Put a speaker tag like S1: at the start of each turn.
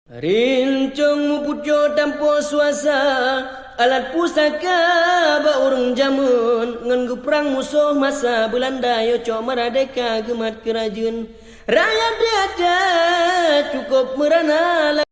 S1: Rincung mupujo tampo suasa alat pusaka ba urung jamun ngan perang musuh masa Belanda yo cok merdeka gemat kerajaan rakyat dia cukup merana